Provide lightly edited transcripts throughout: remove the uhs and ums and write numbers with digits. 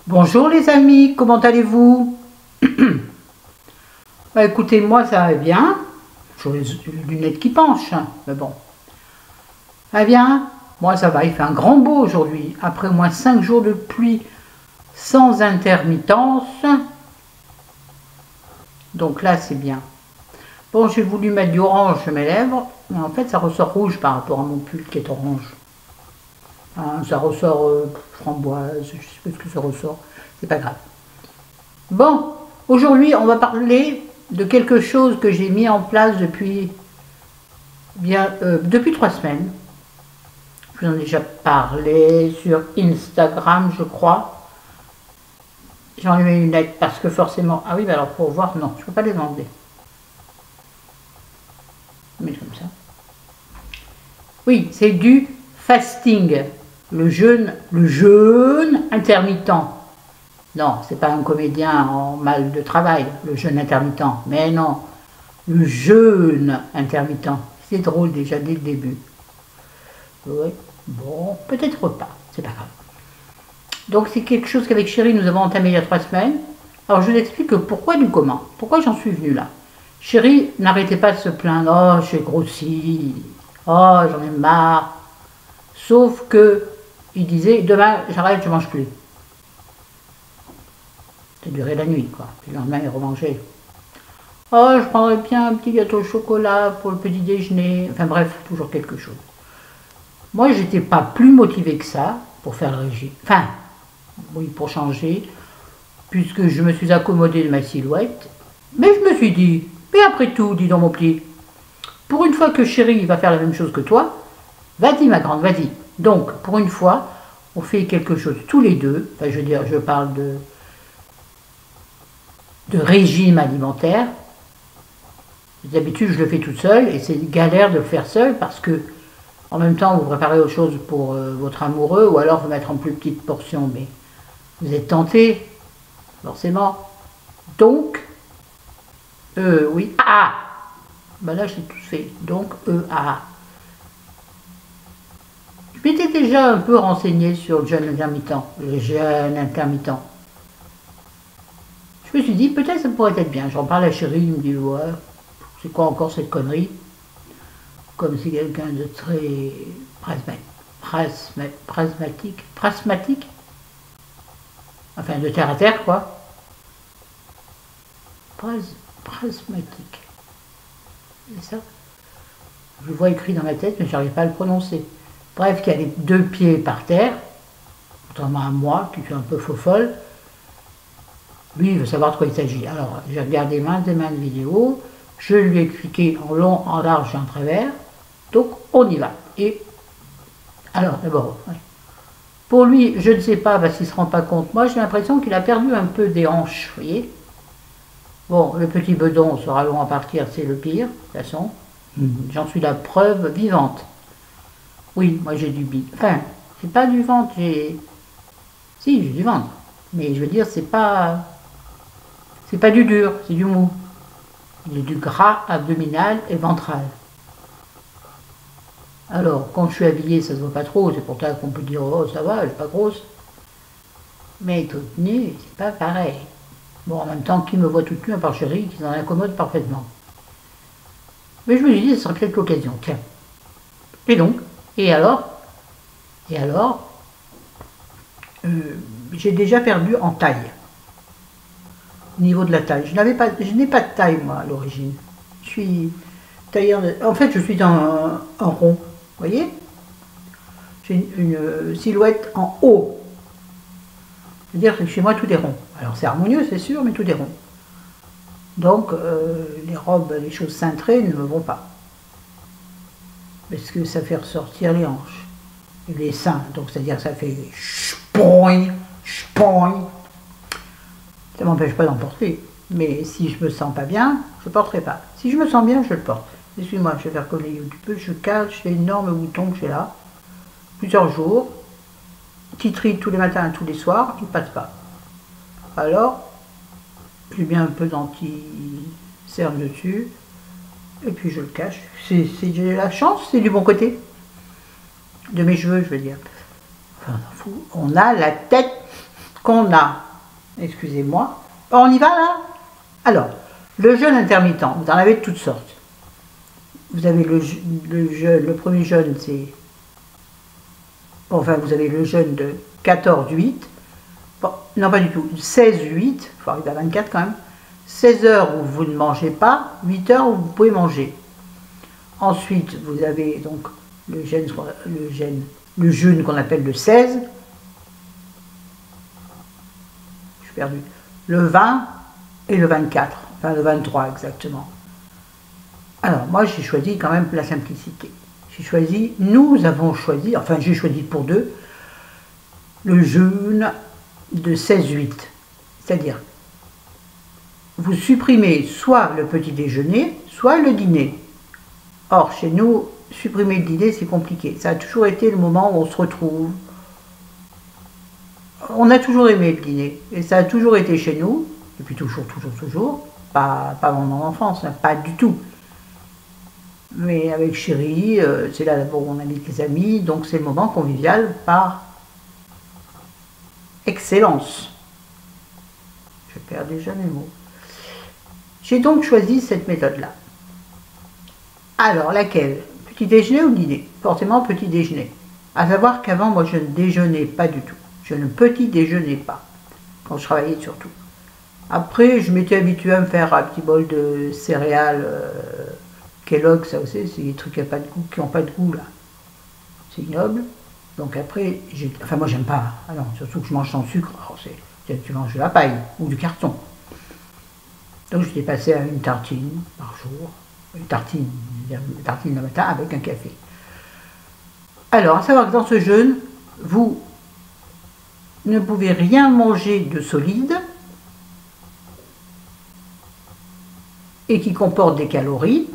Bonjour les amis, comment allez-vous? Bah, écoutez, moi ça va bien. J'ai les lunettes qui penchent, hein, mais bon. Ça va bien? Moi ça va, il fait un grand beau aujourd'hui. Après au moins 5 jours de pluie sans intermittence. Donc là c'est bien. Bon, j'ai voulu mettre du orange sur mes lèvres, mais en fait ça ressort rouge par rapport à mon pull qui est orange. Hein, ça ressort framboise, je sais pas ce que ça ressort, c'est pas grave. Bon, aujourd'hui on va parler de quelque chose que j'ai mis en place depuis depuis 3 semaines. Je vous en ai déjà parlé sur Instagram, je crois. J'ai enlevé mes lunettes parce que forcément... Ah oui, bah alors pour voir, non, je ne peux pas les enlever. Mais comme ça. Oui, c'est du fasting, le jeûne intermittent. Non, c'est pas un comédien en mal de travail, le jeûne intermittent. Mais non, le jeûne intermittent. C'est drôle déjà dès le début. Oui, bon, peut-être pas, c'est pas grave. Donc c'est quelque chose qu'avec Chérie nous avons entamé il y a 3 semaines. Alors je vous explique pourquoi du comment, pourquoi j'en suis venue là. Chérie n'arrêtait pas de se plaindre, oh j'ai grossi, oh j'en ai marre. Sauf que il disait demain j'arrête, je mange plus. Ça durait la nuit quoi, puis le lendemain il remangeait. Oh je prendrais bien un petit gâteau au chocolat pour le petit déjeuner, enfin bref, toujours quelque chose. Moi j'étais pas plus motivée que ça pour faire le régime, enfin oui pour changer, puisque je me suis accommodée de ma silhouette, mais je me suis dit, mais après tout, dis donc mon petit, pour une fois que Chérie va faire la même chose que toi, vas-y ma grande, vas-y. Donc, pour une fois, on fait quelque chose tous les deux, enfin je veux dire, je parle de régime alimentaire. D'habitude, je le fais toute seule, et c'est galère de le faire seul, parce que, en même temps, vous préparez autre chose pour votre amoureux, ou alors vous mettre en plus petite portion, mais vous êtes tenté, forcément. Donc, oui, ah, ben là j'ai tout fait, donc ah. Je m'étais déjà un peu renseigné sur le jeûne intermittent, le jeûne intermittent. Je me suis dit, peut-être ça pourrait être bien. J'en parle à Chérie, il me dit, ouais, c'est quoi encore cette connerie? Comme c'est quelqu'un de très pragmatique, enfin de terre à terre, quoi. Pragmatique. C'est ça? Je le vois écrit dans ma tête, mais je n'arrive pas à le prononcer. Bref, qui a les 2 pieds par terre, contrairement à moi, qui suis un peu faux-folle. Lui, il veut savoir de quoi il s'agit. Alors, j'ai regardé maintes et maintes vidéos, je lui ai expliqué en long, en large et en travers, donc on y va. Et, alors, d'abord, ouais. Pour lui, je ne sais pas, parce qu'il ne se rend pas compte, moi j'ai l'impression qu'il a perdu un peu des hanches, vous voyez. Bon, le petit bedon sera long à partir, c'est le pire, de toute façon. J'en suis la preuve vivante. Oui, moi j'ai du bide. Enfin, c'est pas du ventre, j'ai... Si, j'ai du ventre. Mais je veux dire, c'est pas du dur, c'est du mou. Il y a du gras abdominal et ventral. Alors, quand je suis habillée, ça se voit pas trop, c'est pour ça qu'on peut dire, oh ça va, je suis pas grosse. Mais toute nue, c'est pas pareil. Bon, en même temps, qui me voit toute nue à part Chérie, qui s'en accommode parfaitement. Mais je me suis dit, ce serait peut-être l'occasion, tiens. Et donc, et alors, j'ai déjà perdu en taille. Au niveau de la taille. Je n'ai pas de taille, moi, à l'origine. Je suis tailleur de... En fait, je suis un rond. Vous voyez? J'ai une silhouette en haut. C'est-à-dire que chez moi, tout est rond. Alors, c'est harmonieux, c'est sûr, mais tout est rond. Donc, les robes, les choses cintrées ne me vont pas. Parce que ça fait ressortir les hanches. Et les seins. Donc, c'est-à-dire que ça fait chpoing, chpoing. Ça ne m'empêche pas d'en porter. Mais si je me sens pas bien, je ne porterai pas. Si je me sens bien, je le porte. Excuse-moi, je vais faire coller un petit peu. Je cache l'énorme bouton que j'ai là. Plusieurs jours. Titri tous les matins et tous les soirs, il ne passe pas. Alors, j'ai bien un peu d'anti-cerne dessus. Et puis je le cache. J'ai la chance, c'est du bon côté. De mes cheveux, je veux dire. Enfin, on a la tête qu'on a, excusez-moi, on y va là? Alors, le jeûne intermittent, vous en avez de toutes sortes. Vous avez le premier jeûne, c'est... Enfin, vous avez le jeûne de 14-8. Bon, non, pas du tout. 16-8, il faut arriver à 24 quand même. 16 heures où vous ne mangez pas, 8 heures où vous pouvez manger. Ensuite, vous avez donc le jeûne qu'on appelle le 16. Je suis perdu. Le 20 et le 24. Enfin, le 23 exactement. Alors, moi, j'ai choisi quand même la simplicité. Nous avons choisi, enfin, j'ai choisi pour deux, le jeûne de 16-8. C'est-à-dire, vous supprimez soit le petit déjeuner, soit le dîner. Or, chez nous, supprimer le dîner, c'est compliqué. Ça a toujours été le moment où on se retrouve. On a toujours aimé le dîner. Et ça a toujours été chez nous, depuis toujours. Pas pendant mon enfance, hein, pas du tout. Mais avec chérie, c'est là d'abord où on invite les amis, donc c'est le moment convivial par excellence. Je perds déjà mes mots. J'ai donc choisi cette méthode-là. Alors, laquelle? Petit déjeuner ou dîner? Forcément petit déjeuner. À savoir qu'avant, moi, je ne déjeunais pas du tout. Je ne petit déjeunais pas, quand je travaillais surtout. Après, je m'étais habituée à me faire un petit bol de céréales Kellogg, ça aussi, c'est des trucs qui n'ont pas de goût, là. C'est ignoble. Donc après, enfin moi j'aime pas. Alors, surtout que je mange sans sucre, alors tu manges de la paille ou du carton. Donc j'étais passé à une tartine par jour, une tartine le matin avec un café. Alors, à savoir que dans ce jeûne, vous ne pouvez rien manger de solide et qui comporte des calories.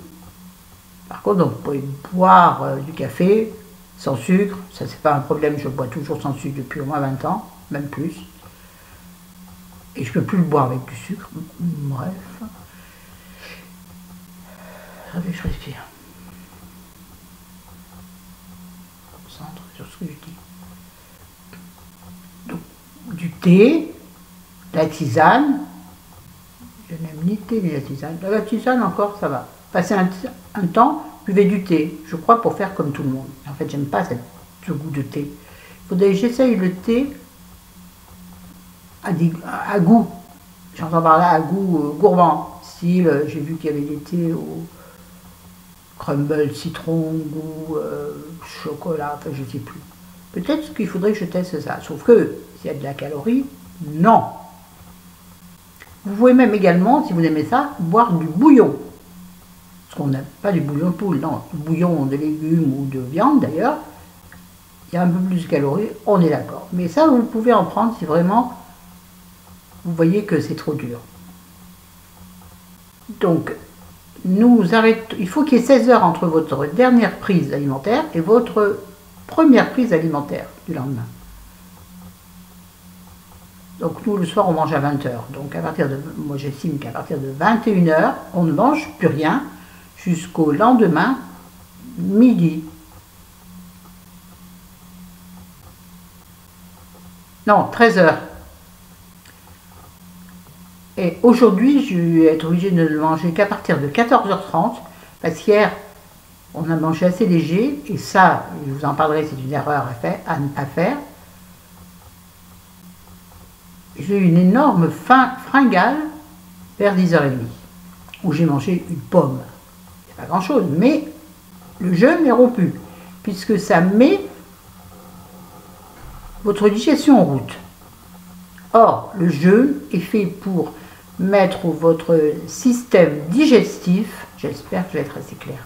Par contre, donc, vous pouvez boire du café sans sucre, ça c'est pas un problème, je bois toujours sans sucre depuis au moins 20 ans, même plus. Et je ne peux plus le boire avec du sucre, bref. Je respire. Concentre sur ce que je dis. Donc, du thé, la tisane. Je n'aime ni le thé ni la tisane. La tisane encore, ça va. Passer un temps, buvez du thé. Je crois pour faire comme tout le monde. En fait, j'aime pas ce goût de thé. Il faudrait que j'essaye le thé à goût. J'entends par là à goût gourmand. Style, j'ai vu qu'il y avait des thés au crumble, citron, goût chocolat, enfin je ne sais plus. Peut-être qu'il faudrait que je teste ça. Sauf que, s'il y a de la calorie, non. Vous pouvez même également, si vous aimez ça, boire du bouillon. Parce qu'on n'a pas du bouillon de poule, non. Du bouillon de légumes ou de viande d'ailleurs. Il y a un peu plus de calories, on est d'accord. Mais ça, vous pouvez en prendre si vraiment vous voyez que c'est trop dur. Donc, il faut qu'il y ait 16 heures entre votre dernière prise alimentaire et votre première prise alimentaire du lendemain. Donc nous, le soir, on mange à 20 heures. Donc moi j'estime qu'à partir de 21 heures, on ne mange plus rien jusqu'au lendemain, midi. Non, 13 heures. Et aujourd'hui, je vais être obligée de ne manger qu'à partir de 14h30, parce qu'hier, on a mangé assez léger, et ça, je vous en parlerai, c'est une erreur à ne pas faire. J'ai eu une énorme fringale vers 10h30, où j'ai mangé une pomme. C'est pas grand-chose, mais le jeûne est rompu, puisque ça met votre digestion en route. Or, le jeûne est fait pour mettre votre système digestif, j'espère que je vais être assez clair,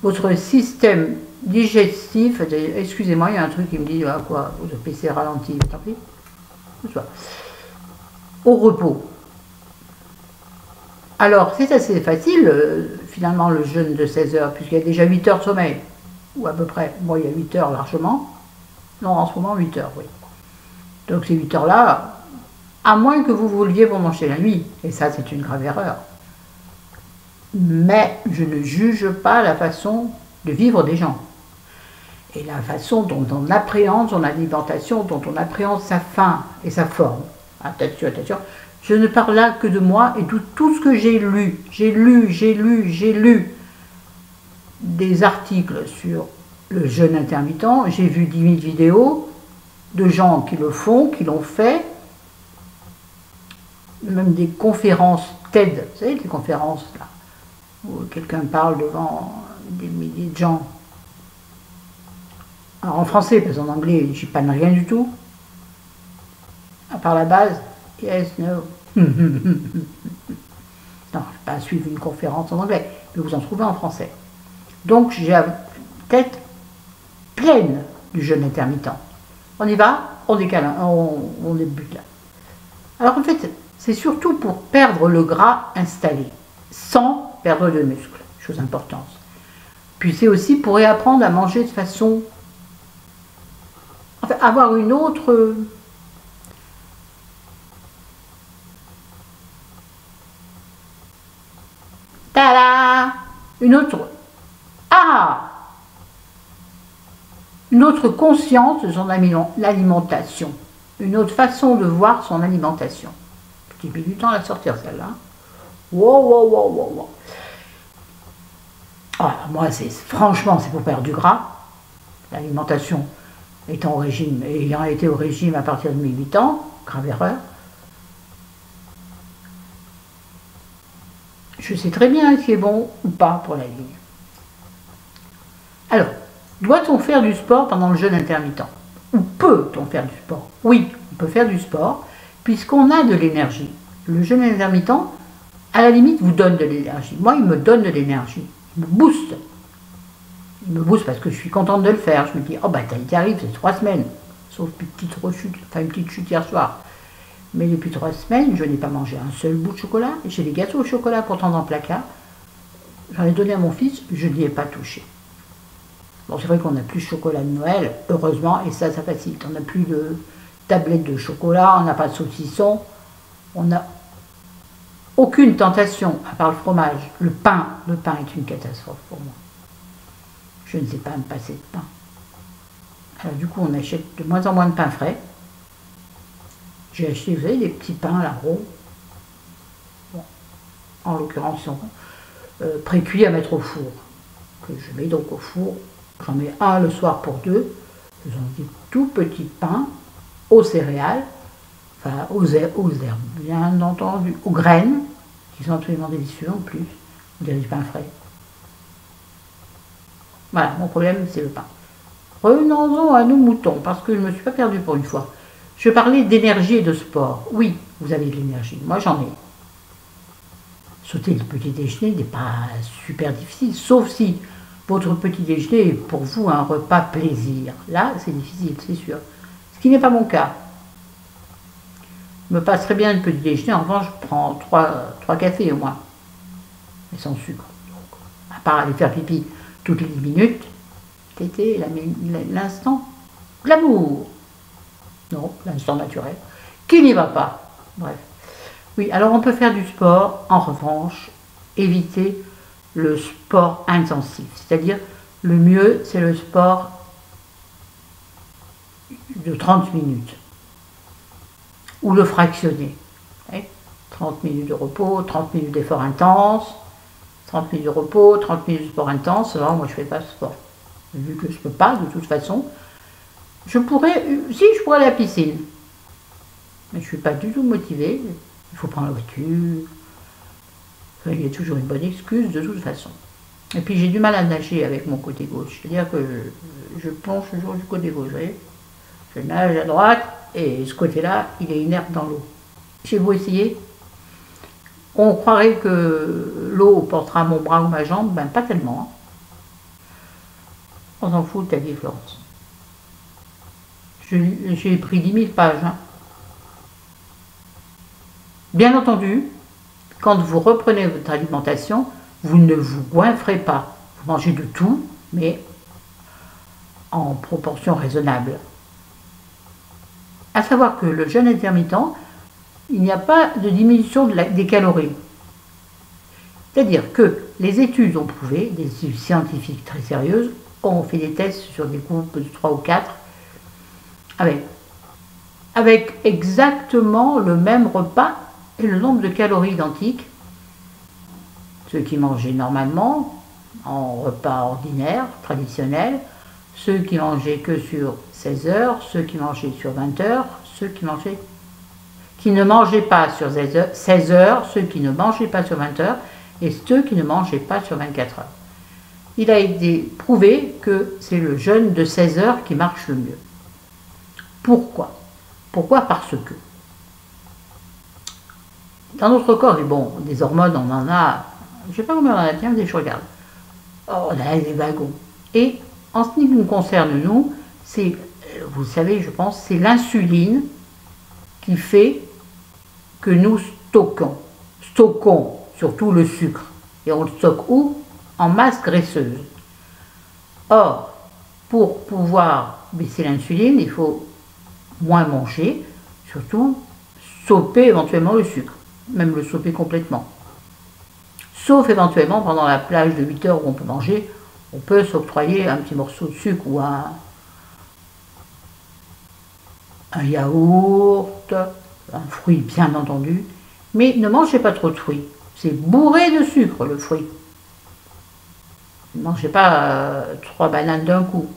votre système digestif, excusez-moi, il y a un truc qui me dit, ah, quoi, votre PC ralenti, tant pis, au repos. Alors, c'est assez facile, finalement, le jeûne de 16 heures, puisqu'il y a déjà 8 heures de sommeil, ou à peu près, moi il y a 8 heures largement, non, en ce moment 8 heures, oui. Donc ces 8 heures-là, à moins que vous vouliez vous manger la nuit, et ça c'est une grave erreur. Mais je ne juge pas la façon de vivre des gens. et la façon dont on appréhende son alimentation, dont on appréhende sa faim et sa forme. Attention, attention, je ne parle là que de moi et de tout ce que j'ai lu. J'ai lu des articles sur le jeûne intermittent, j'ai vu 10 000 vidéos de gens qui le font, qui l'ont fait, même des conférences TED, vous savez, des conférences là, où quelqu'un parle devant des milliers de gens. Alors en français, parce qu'en anglais, j'y parle rien du tout. À part la base, yes, no. Non, je ne vais pas suivre une conférence en anglais, mais vous en trouvez en français. Donc j'ai la tête pleine du jeûne intermittent. On y va, on décale, on débute là. Alors en fait, c'est surtout pour perdre le gras installé, sans perdre de muscle, chose importante. Puis c'est aussi pour réapprendre à manger de façon... Enfin, avoir une autre... Tada! Une autre... Ah! Une autre conscience de son alimentation. Une autre façon de voir son alimentation. J'ai mis du temps à la sortir celle-là. Wow. Ah, moi, franchement, c'est pour perdre du gras. L'alimentation étant au régime, ayant été au régime à partir de mes 8 ans, grave erreur. Je sais très bien ce qui est bon ou pas pour la ligne. Alors, doit-on faire du sport pendant le jeûne intermittent? Ou peut-on faire du sport? Oui, on peut faire du sport, puisqu'on a de l'énergie. Le jeûne intermittent, à la limite, vous donne de l'énergie. Moi, il me donne de l'énergie. Il me booste. Il me booste parce que je suis contente de le faire. Je me dis, oh bah t'y arrives, c'est 3 semaines. Sauf une petite rechute, enfin une petite chute hier soir. Mais depuis 3 semaines, je n'ai pas mangé un seul bout de chocolat. J'ai des gâteaux au chocolat pourtant dans le placard. J'en ai donné à mon fils, je n'y ai pas touché. Bon, c'est vrai qu'on n'a plus de chocolat de Noël, heureusement, et ça facilite. On n'a plus de tablettes de chocolat, on n'a pas de saucisson, on n'a aucune tentation, à part le fromage. Le pain est une catastrophe pour moi. Je ne sais pas me passer de pain. Alors du coup, on achète de moins en moins de pain frais. J'ai acheté, vous savez, des petits pains là, ronds. Bon, en l'occurrence, ils sont pré-cuits à mettre au four. Que je mets donc au four. J'en mets un le soir pour 2. Ce sont des tout petits pains aux céréales, enfin aux herbes, bien entendu, aux graines, qui sont absolument délicieux en plus. On dirait du pain frais. Voilà, mon problème, c'est le pain. Revenons-en à nos moutons, parce que je ne me suis pas perdue pour une fois. Je parlais d'énergie et de sport. Oui, vous avez de l'énergie. Moi, j'en ai. Sauter le petit déjeuner n'est pas super difficile, sauf si votre petit déjeuner est pour vous un repas plaisir. Là, c'est difficile, c'est sûr. Ce qui n'est pas mon cas. Je me passe très bien le petit déjeuner, en revanche, je prends 3 cafés au moins. Mais sans sucre. Donc, à part aller faire pipi toutes les 10 minutes, c'était l'instant glamour. Non, l'instant naturel, qui n'y va pas. Bref. Oui, alors on peut faire du sport, en revanche, éviter le sport intensif. C'est-à-dire, le mieux, c'est le sport de 30 minutes. Ou le fractionner. 30 minutes de repos, 30 minutes d'effort intense, 30 minutes de repos, 30 minutes de sport intense. Alors moi, je ne fais pas de sport. Vu que je ne peux pas, de toute façon, je pourrais aller à la piscine. Mais je ne suis pas du tout motivée. Il faut prendre la voiture. Enfin, il y a toujours une bonne excuse de toute façon. Et puis j'ai du mal à nager avec mon côté gauche. C'est-à-dire que je plonge toujours du côté gauche. Vous voyez, je nage à droite et ce côté-là, il est inerte dans l'eau. J'ai beau essayer. On croirait que l'eau portera mon bras ou ma jambe. Ben pas tellement. On s'en fout de ta vie, Florence. J'ai pris 10 000 pages. Hein. Bien entendu, quand vous reprenez votre alimentation, vous ne vous goinfrez pas. Vous mangez de tout, mais en proportion raisonnable. À savoir que le jeûne intermittent, il n'y a pas de diminution des calories. C'est-à-dire que les études ont prouvé, des études scientifiques très sérieuses, on fait des tests sur des groupes de 3 ou 4 avec exactement le même repas et le nombre de calories identiques. Ceux qui mangeaient normalement, en repas ordinaire, traditionnel, ceux qui mangeaient que sur 16 heures, ceux qui mangeaient sur 20 heures, ceux qui ne mangeaient pas sur 16 heures, ceux qui ne mangeaient pas sur 20 heures, et ceux qui ne mangeaient pas sur 24 heures. Il a été prouvé que c'est le jeûne de 16 heures qui marche le mieux. Pourquoi? Pourquoi? Parce que dans notre corps, et bon, des hormones, on en a, je ne sais pas combien on en a, tiens, je regarde. Oh, on a des wagons. Et en ce qui nous concerne, nous, c'est, vous savez, je pense, c'est l'insuline qui fait que nous stockons surtout le sucre. Et on le stocke où? En masse graisseuse. Or, pour pouvoir baisser l'insuline, il faut moins manger, surtout sauper éventuellement le sucre, même le sauper complètement. Sauf éventuellement pendant la plage de 8 heures où on peut manger, on peut s'octroyer un petit morceau de sucre ou un yaourt, un fruit bien entendu, mais ne mangez pas trop de fruits. C'est bourré de sucre le fruit. Ne mangez pas 3 bananes d'un coup.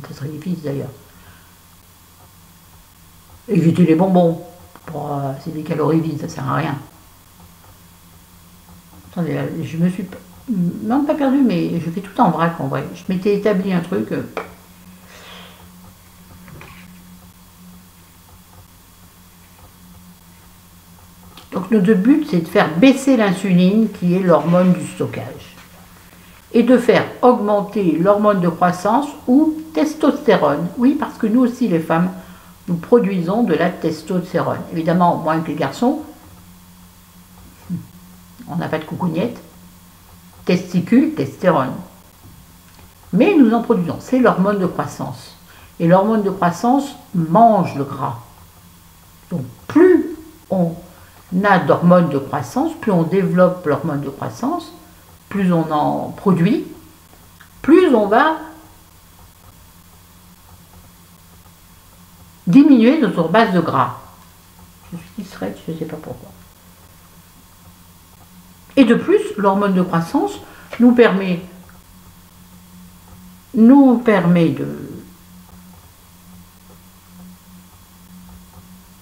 Ça serait difficile d'ailleurs. Évitez les bonbons. C'est des calories vides, ça sert à rien. Attendez, je me suis même pas perdue, mais je fais tout en vrac en vrai. Je m'étais établi un truc. Donc notre but, c'est de faire baisser l'insuline, qui est l'hormone du stockage, et de faire augmenter l'hormone de croissance ou testostérone. Oui, parce que nous aussi, les femmes, nous produisons de la testostérone. Évidemment, moins que les garçons, on n'a pas de coucougnette, testicules, testostérone. Mais nous en produisons, c'est l'hormone de croissance. Et l'hormone de croissance mange le gras. Donc plus on a d'hormones de croissance, plus on développe l'hormone de croissance, plus on en produit, plus on va diminuer notre base de gras. Je suis distraite, je ne sais pas pourquoi. Et de plus, l'hormone de croissance nous permet de...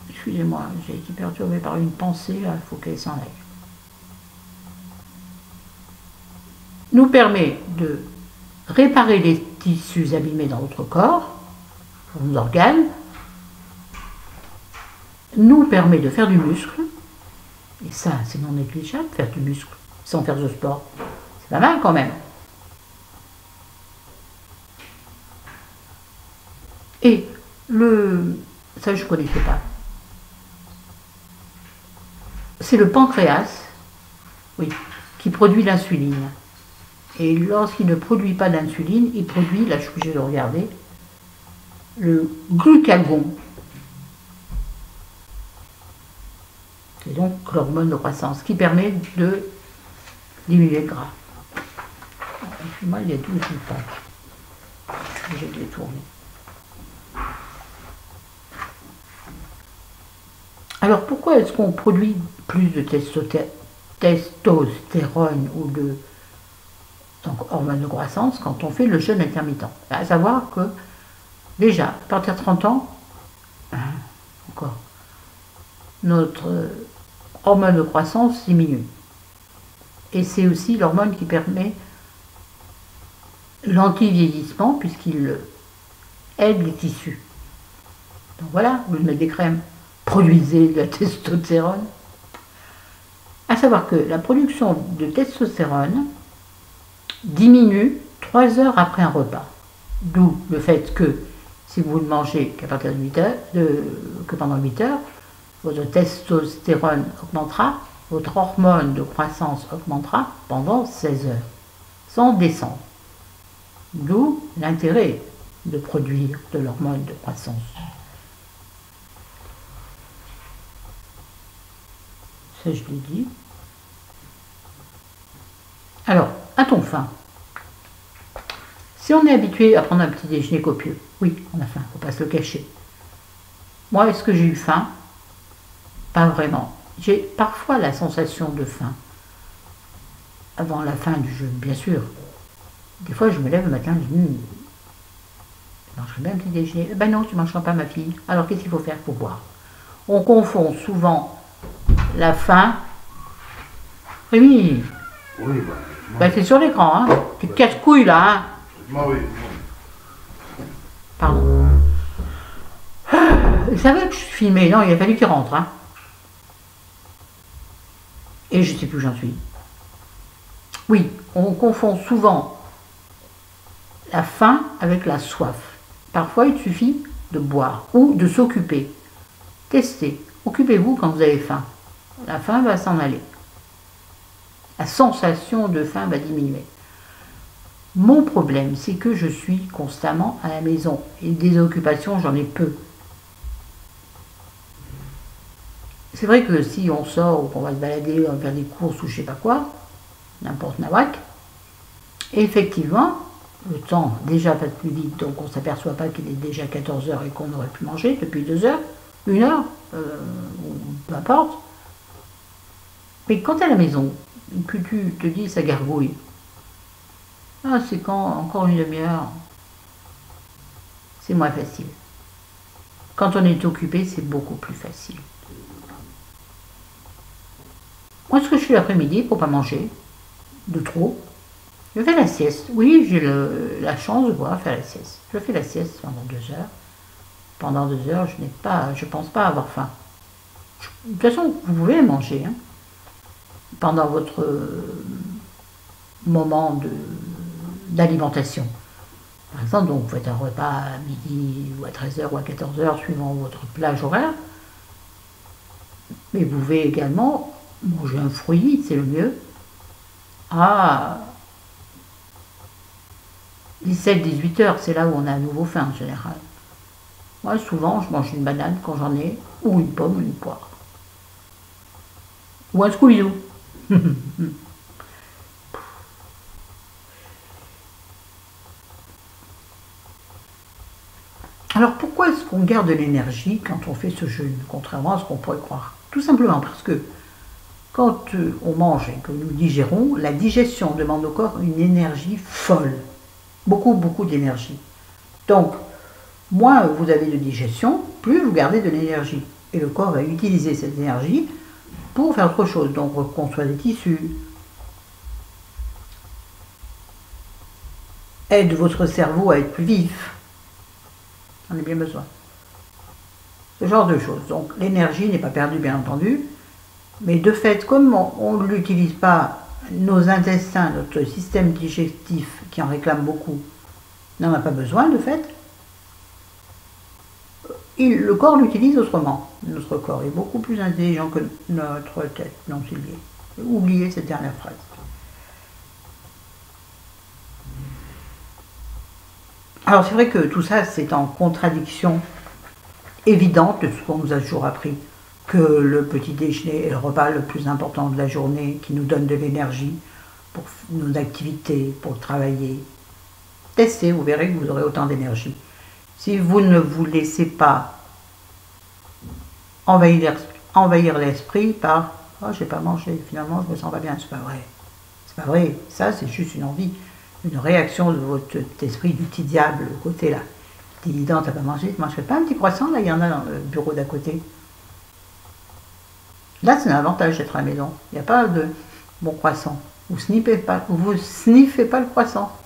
Excusez-moi, j'ai été perturbée par une pensée, là, il faut qu'elle s'en aille. Nous permet de réparer les tissus abîmés dans notre corps, nos organes, nous permet de faire du muscle, et ça c'est non négligeable, faire du muscle sans faire de sport, c'est pas mal quand même. Et ça je ne connaissais pas, c'est le pancréas, oui, qui produit l'insuline. Et lorsqu'il ne produit pas d'insuline, il produit, là je suis obligée de regarder, le glucagon. C'est donc l'hormone de croissance qui permet de diminuer le gras. Moi, il y a 12 pages. J'ai détourné. Alors pourquoi est-ce qu'on produit plus de testostérone ou de hormone de croissance quand on fait le jeûne intermittent? À savoir que déjà, à partir de 30 ans, encore, notre hormone de croissance diminue. Et c'est aussi l'hormone qui permet l'anti-vieillissement puisqu'il aide les tissus. Donc voilà, vous mettez des crèmes, produisez de la testostérone. À savoir que la production de testostérone diminue 3 heures après un repas. D'où le fait que si vous ne mangez qu'à partir de 8 heures, que pendant 8 heures, votre testostérone augmentera, votre hormone de croissance augmentera pendant 16 heures, sans descendre. D'où l'intérêt de produire de l'hormone de croissance. Ça, je l'ai dit. Alors, a-t-on faim? Si on est habitué à prendre un petit déjeuner copieux, oui, on a faim, il ne faut pas se le cacher. Moi, est-ce que j'ai eu faim? Pas vraiment. J'ai parfois la sensation de faim. Avant la fin du jeûne, bien sûr. Des fois, je me lève le matin, je dis, je mangerai bien un petit déjeuner. Ben non, tu ne mangeras pas, ma fille. Alors, qu'est-ce qu'il faut faire pour boire? On confond souvent la faim. Rémi, Oui, ben, c'est sur l'écran, hein. Tu te casse-couilles, là, hein. oui. Pardon. Vous savez que je suis filmé, non, il a fallu qu'il rentre, hein. Et je ne sais plus où j'en suis. Oui, on confond souvent la faim avec la soif. Parfois, il suffit de boire ou de s'occuper. Testez. Occupez-vous quand vous avez faim. La faim va s'en aller. La sensation de faim va diminuer. Mon problème, c'est que je suis constamment à la maison. Et des occupations, j'en ai peu. C'est vrai que si on sort ou qu'on va se balader, on va faire des courses ou je sais pas quoi, n'importe nawak, effectivement, le temps déjà passe plus vite, donc on ne s'aperçoit pas qu'il est déjà 14 heures et qu'on aurait pu manger depuis 2 heures, 1 heure, ou peu importe. Mais quand tu es à la maison, que tu te dis ça gargouille, ah c'est quand encore une demi-heure, c'est moins facile. Quand on est occupé, c'est beaucoup plus facile. Moi, ce que je fais l'après-midi pour pas manger de trop, je fais la sieste. Oui, j'ai la chance de pouvoir faire la sieste. Je fais la sieste pendant 2 heures. Pendant 2 heures, je pense pas avoir faim. De toute façon, vous pouvez manger, hein, pendant votre moment d'alimentation. Par exemple, donc, vous faites un repas à midi ou à 13 heures ou à 14 heures, suivant votre plage horaire. Mais vous pouvez également manger un fruit, c'est le mieux, à 17-18 heures, c'est là où on a à nouveau faim en général. Moi, souvent, je mange une banane quand j'en ai, ou une pomme ou une poire. Ou un Scooby-Doo. Alors, pourquoi est-ce qu'on garde de l'énergie quand on fait ce jeûne, contrairement à ce qu'on pourrait croire? Tout simplement parce que quand on mange et que nous digérons, la digestion demande au corps une énergie folle. Beaucoup, beaucoup d'énergie. Donc, moins vous avez de digestion, plus vous gardez de l'énergie. Et le corps va utiliser cette énergie pour faire autre chose. Donc, reconstruire des tissus, aide votre cerveau à être plus vif. On a bien besoin. Ce genre de choses. Donc, l'énergie n'est pas perdue, bien entendu. Mais de fait, comme on ne l'utilise pas, nos intestins, notre système digestif qui en réclame beaucoup, n'en a pas besoin de fait, le corps l'utilise autrement. Notre corps est beaucoup plus intelligent que notre tête. Non, c'est lié. Oubliez cette dernière phrase. Alors c'est vrai que tout ça, c'est en contradiction évidente de ce qu'on nous a toujours appris, que le petit déjeuner est le repas le plus important de la journée, qui nous donne de l'énergie pour nos activités, pour travailler. Testez, vous verrez que vous aurez autant d'énergie. Si vous ne vous laissez pas envahir l'esprit par « Oh, j'ai pas mangé, finalement je me sens pas bien », c'est pas vrai. C'est pas vrai, ça c'est juste une envie, une réaction de votre esprit, du petit diable, le côté là. Dis donc, t'as pas mangé, tu mangerais pas un petit croissant, là il y en a dans le bureau d'à côté. Là c'est un avantage d'être à la maison, il n'y a pas de bon croissant. Vous sniffez pas le croissant.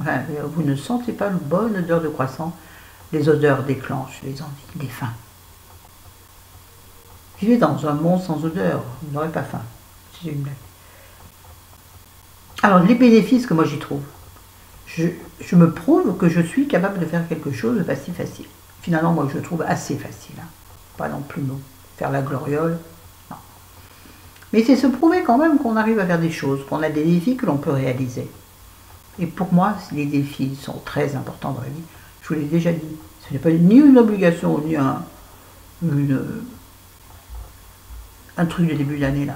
Enfin, vous ne sentez pas une bonne odeur de croissant. Les odeurs déclenchent les envies, les faims. Vivez dans un monde sans odeur, vous n'aurez pas faim. C'est une blague. Alors, les bénéfices que moi j'y trouve. Je me prouve que je suis capable de faire quelque chose de pas si facile. Finalement, moi je trouve assez facile. Hein. Pas non plus non. Faire la gloriole. Non. Mais c'est se prouver quand même qu'on arrive à faire des choses, qu'on a des défis que l'on peut réaliser. Et pour moi, les défis sont très importants dans la vie. Je vous l'ai déjà dit. Ce n'est pas ni une obligation, ni un truc de début d'année là.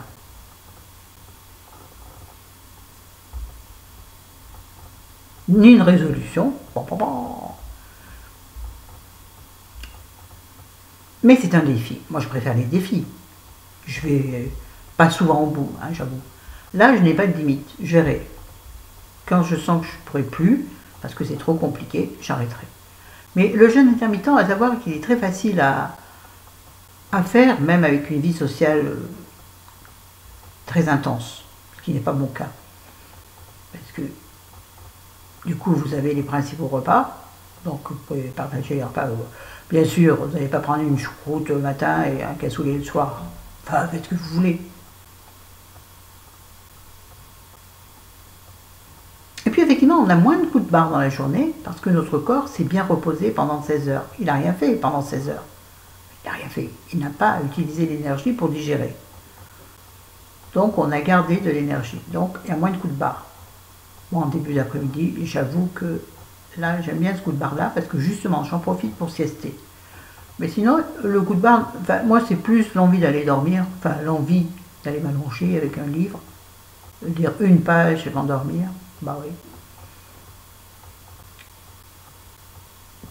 ni une résolution. Bon, bon, bon. Mais c'est un défi. Moi, je préfère les défis. Je vais pas souvent au bout, hein, j'avoue. Là, je n'ai pas de limite. Je verrai. Quand je sens que je ne pourrai plus, parce que c'est trop compliqué, j'arrêterai. Mais le jeûne intermittent, à savoir qu'il est très facile à faire, même avec une vie sociale très intense, ce qui n'est pas mon cas. Parce que, du coup, vous avez les principaux repas, donc vous pouvez partager les repas. Bien sûr, vous n'allez pas prendre une choucroute le matin et un cassoulet le soir. Enfin, faites ce que vous voulez. Et puis effectivement, on a moins de coups de barre dans la journée parce que notre corps s'est bien reposé pendant 16 heures. Il n'a rien fait pendant 16 heures. Il n'a rien fait. Il n'a pas utilisé l'énergie pour digérer. Donc on a gardé de l'énergie. Donc il y a moins de coups de barre. Moi, en début d'après-midi, j'avoue que là, j'aime bien ce coup de barre-là parce que justement, j'en profite pour siester. Mais sinon, le coup de barre, enfin, moi, c'est plus l'envie d'aller dormir, enfin, l'envie d'aller m'allonger avec un livre, de lire une page et m'endormir, bah oui.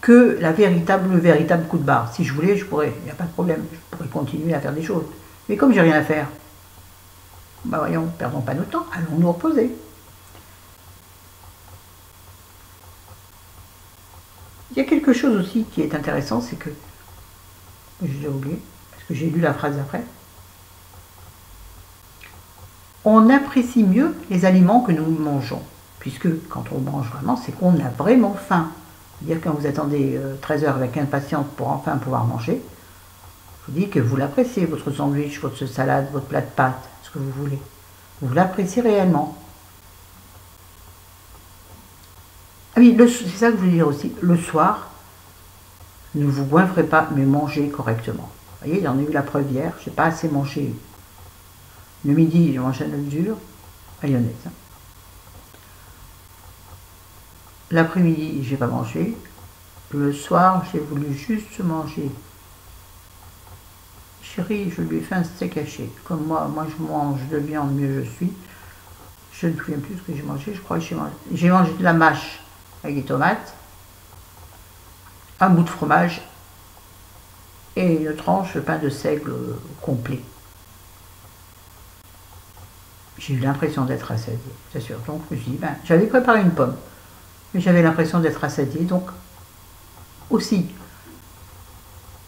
Que le véritable coup de barre. Si je voulais, je pourrais, il n'y a pas de problème, je pourrais continuer à faire des choses. Mais comme j'ai rien à faire, bah voyons, perdons pas notre temps, allons nous reposer. Il y a quelque chose aussi qui est intéressant, c'est que, j'ai oublié, parce que j'ai lu la phrase après, on apprécie mieux les aliments que nous mangeons. Puisque quand on mange vraiment, c'est qu'on a vraiment faim. C'est-à-dire quand vous attendez 13 heures avec impatience pour enfin pouvoir manger, je vous dis que vous l'appréciez, votre sandwich, votre salade, votre plat de pâtes, ce que vous voulez. Vous l'appréciez réellement. Ah oui, c'est ça que je voulais dire aussi. Le soir, ne vous goinfrez pas, mais mangez correctement. Vous voyez, j'en ai eu la preuve hier, je n'ai pas assez mangé. Le midi, j'ai mangé un œuf dur, à lyonnaise. L'après-midi, j'ai pas mangé. Le soir, j'ai voulu juste manger. Chérie, je lui ai fait un steak haché. Comme moi je mange de viande, mieux je suis. Je ne me souviens plus ce que j'ai mangé. Je crois que j'ai mangé de la mâche avec des tomates, un bout de fromage et une tranche de pain de seigle complet. J'ai eu l'impression d'être rassasiée, c'est sûr. Donc je me suis dit, ben, j'avais préparé une pomme, mais j'avais l'impression d'être rassasiée. Donc aussi,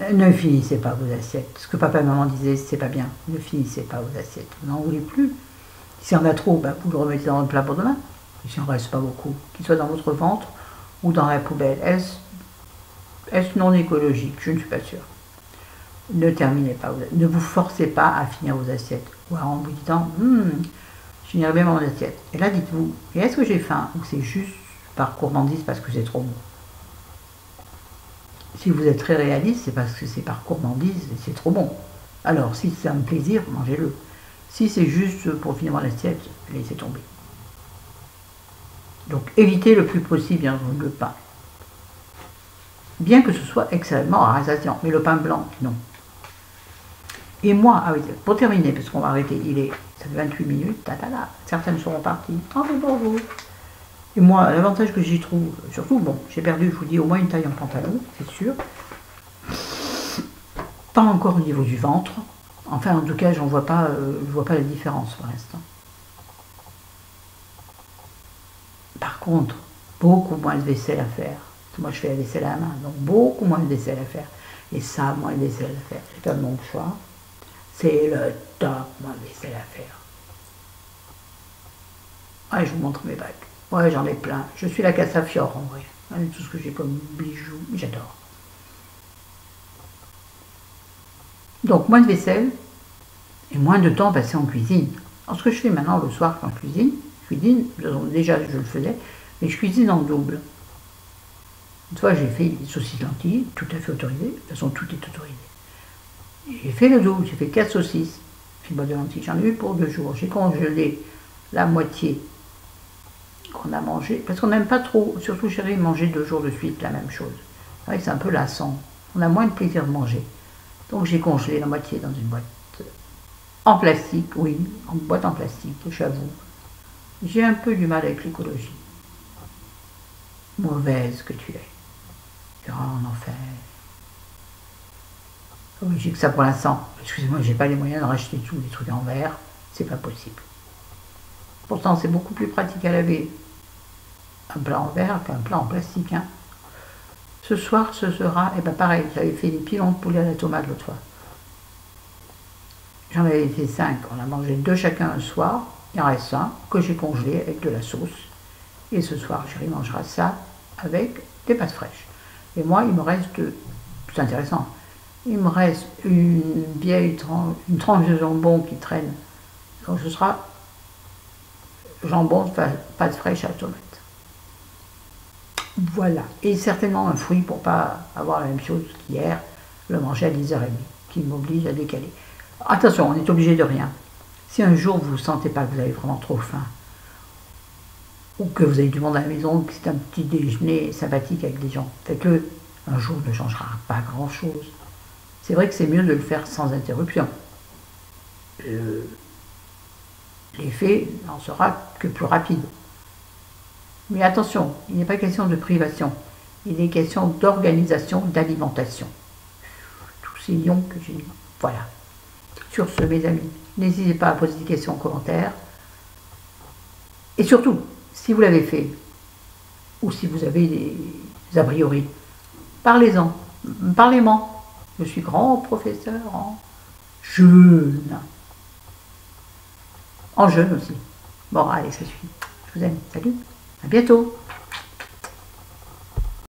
ne finissez pas vos assiettes. Ce que papa et maman disaient, c'est pas bien. Ne finissez pas vos assiettes. Vous n'en voulez plus. Si on a trop, ben, vous le remettez dans le plat pour demain. Et si on ne reste pas beaucoup, qu'il soit dans votre ventre ou dans la poubelle. Est-ce non écologique? Je ne suis pas sûre. Ne terminez pas. Ne vous forcez pas à finir vos assiettes. Ou en vous disant, je finirai bien mon assiette. Et là, dites-vous, est-ce que j'ai faim ou c'est juste par gourmandise parce que c'est trop bon? Si vous êtes très réaliste, c'est parce que c'est par gourmandise et c'est trop bon. Alors, si c'est un plaisir, mangez-le. Si c'est juste pour finir mon assiette, laissez tomber. Donc, évitez le plus possible, bien entendu, le pain. Bien que ce soit extrêmement rassasiant. Mais le pain blanc, non. Et moi, ah oui, pour terminer, parce qu'on va arrêter, ça fait 28 minutes, certaines seront parties. Tant pis pour vous. Et moi, l'avantage que j'y trouve, surtout, bon, j'ai perdu, je vous dis, au moins une taille en pantalon, c'est sûr. Pas encore au niveau du ventre. Enfin, en tout cas, je ne vois pas la différence pour l'instant. Par contre, beaucoup moins de vaisselle à faire. Moi, je fais la vaisselle à la main, donc beaucoup moins de vaisselle à faire. Et ça, moins de vaisselle à faire. C'est pas mon choix. C'est le top, moins de vaisselle à faire. Ouais, je vous montre mes bagues. Ouais, j'en ai plein. Je suis la Castafiore en vrai. Tout ce que j'ai comme bijoux, j'adore. Donc, moins de vaisselle et moins de temps passé en cuisine. Alors, ce que je fais maintenant le soir quand je cuisine, déjà je le faisais, mais je cuisine en double. Une fois, j'ai fait des saucisses lentilles, tout à fait autorisées. De toute façon, tout est autorisé. J'ai fait le double, j'ai fait 4 saucisses, une boîte de lentilles. J'en ai eu pour 2 jours. J'ai congelé la moitié qu'on a mangé, parce qu'on n'aime pas trop, surtout chérie, manger 2 jours de suite la même chose. C'est vrai que c'est un peu lassant. On a moins de plaisir de manger. Donc j'ai congelé la moitié dans une boîte en plastique, oui, en boîte en plastique, j'avoue. J'ai un peu du mal avec l'écologie. mauvaise que tu es. Tu iras en enfer. Oui, j'ai que ça pour l'instant. Excusez-moi, j'ai pas les moyens de racheter tous les trucs en verre. C'est pas possible. Pourtant, c'est beaucoup plus pratique à laver un plat en verre qu'un plat en plastique. Hein. Ce soir, ce sera, et ben pareil, j'avais fait des pilons de poulet à la tomate l'autre fois. J'en avais fait 5. On a mangé 2 chacun un soir. Il en reste un que j'ai congelé avec de la sauce. Et ce soir, chérie mangera ça avec des pâtes fraîches. Et moi, il me reste, c'est intéressant, il me reste une vieille une tranche de jambon qui traîne. Donc ce sera jambon, pâtes fraîches à la tomate. Voilà. Et certainement un fruit pour pas avoir la même chose qu'hier, le manger à 10h30, qui m'oblige à décaler. Attention, on est obligé de rien. Si un jour vous ne sentez pas que vous avez vraiment trop faim, ou que vous avez du monde à la maison, que c'est un petit déjeuner sympathique avec des gens, faites-le. Un jour ne changera pas grand-chose. C'est vrai que c'est mieux de le faire sans interruption. L'effet n'en sera que plus rapide. Mais attention, il n'est pas question de privation, il est question d'organisation, d'alimentation. Tous ces lions que j'ai dit. Voilà. Sur ce, mes amis, n'hésitez pas à poser des questions en commentaire. Et surtout, si vous l'avez fait, ou si vous avez des a priori, parlez-en, parlez-moi. Je suis grand professeur en jeûne. En jeûne aussi. Bon, allez, ça suffit. Je vous aime. Salut. À bientôt.